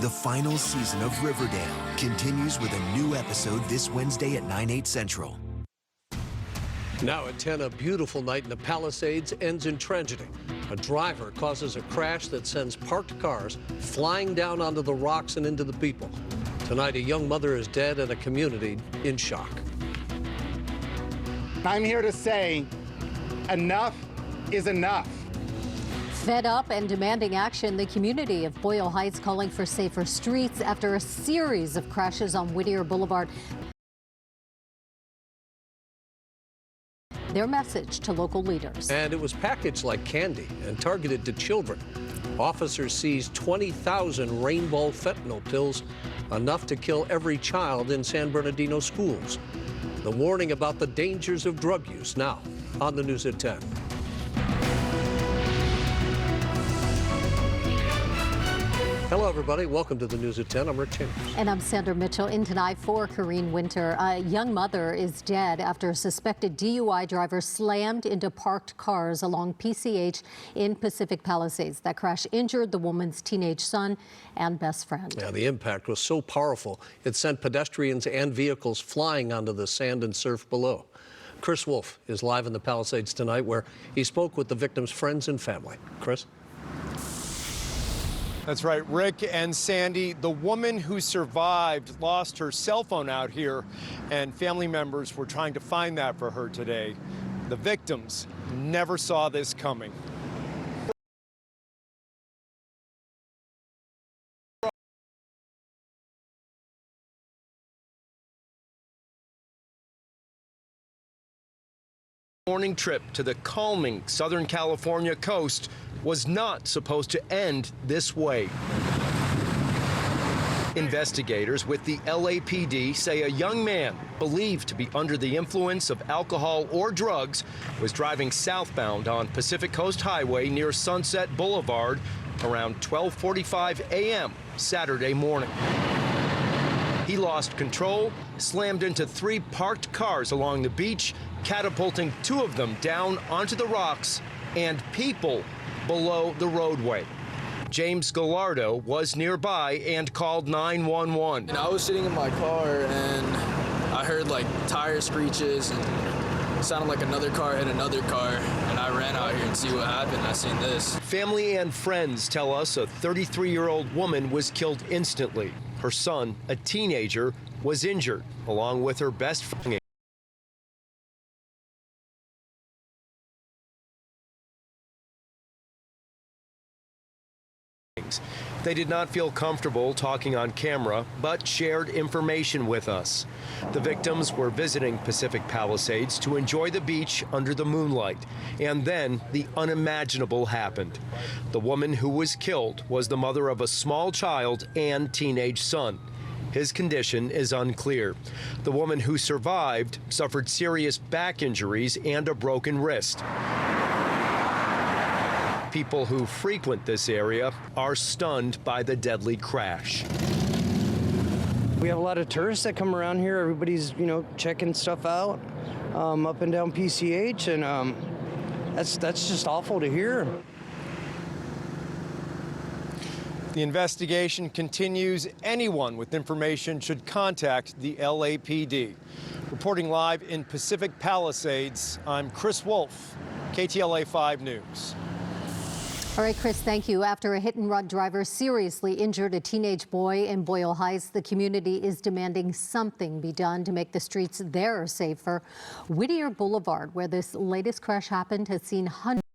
The final season of Riverdale continues with a new episode this Wednesday at 9/8 Central. Now at 10, a beautiful night in the Palisades ends in tragedy. A driver causes a crash that sends parked cars flying down onto the rocks and into the people. Tonight, a young mother is dead and a community in shock. I'm here to say enough is enough. Fed up and demanding action, the community of Boyle Heights calling for safer streets after a series of crashes on Whittier Boulevard. Their message to local leaders. And it was packaged like candy and targeted to children. Officers seized 20,000 rainbow fentanyl pills, enough to kill every child in San Bernardino schools. The warning about the dangers of drug use now on the News at 10. Hello, everybody. Welcome to the News at 10. I'm Rick Chambers. And I'm Sandra Mitchell. In tonight for Corrine Winter. A young mother is dead after a suspected DUI driver slammed into parked cars along PCH in Pacific Palisades. That crash injured the woman's teenage son and best friend. Yeah, the impact was so powerful, it sent pedestrians and vehicles flying onto the sand and surf below. Chris Wolf is live in the Palisades tonight, where he spoke with the victim's friends and family. Chris? That's right, Rick and Sandy. The woman who survived lost her cell phone out here, and family members were trying to find that for her today. The victims never saw this coming. Morning trip to the calming Southern California coast was not supposed to end this way. Investigators with the LAPD say a young man believed to be under the influence of alcohol or drugs was driving southbound on Pacific Coast Highway near Sunset Boulevard around 12:45 a.m. Saturday morning. He lost control, slammed into 3 parked cars along the beach, catapulting 2 of them down onto the rocks and people below the roadway. James Gallardo was nearby and called 911. And I was sitting in my car and I heard like tire screeches and it sounded like another car hit another car, and I ran out here and see what happened. I seen this. Family and friends tell us a 33-year-old woman was killed instantly. Her son, a teenager, was injured, along with her best friend. They did not feel comfortable talking on camera, but shared information with us. The victims were visiting Pacific Palisades to enjoy the beach under the moonlight. And then the unimaginable happened. The woman who was killed was the mother of a small child and teenage son. His condition is unclear. The woman who survived suffered serious back injuries and a broken wrist. People who frequent this area are stunned by the deadly crash. We have a lot of tourists that come around here. Everybody's, checking stuff out up and down PCH, and that's just awful to hear. The investigation continues. Anyone with information should contact the LAPD. Reporting live in Pacific Palisades, I'm Chris Wolf, KTLA 5 News. All right, Chris, thank you. After a hit-and-run driver seriously injured a teenage boy in Boyle Heights, the community is demanding something be done to make the streets there safer. Whittier Boulevard, where this latest crash happened, has seen hundreds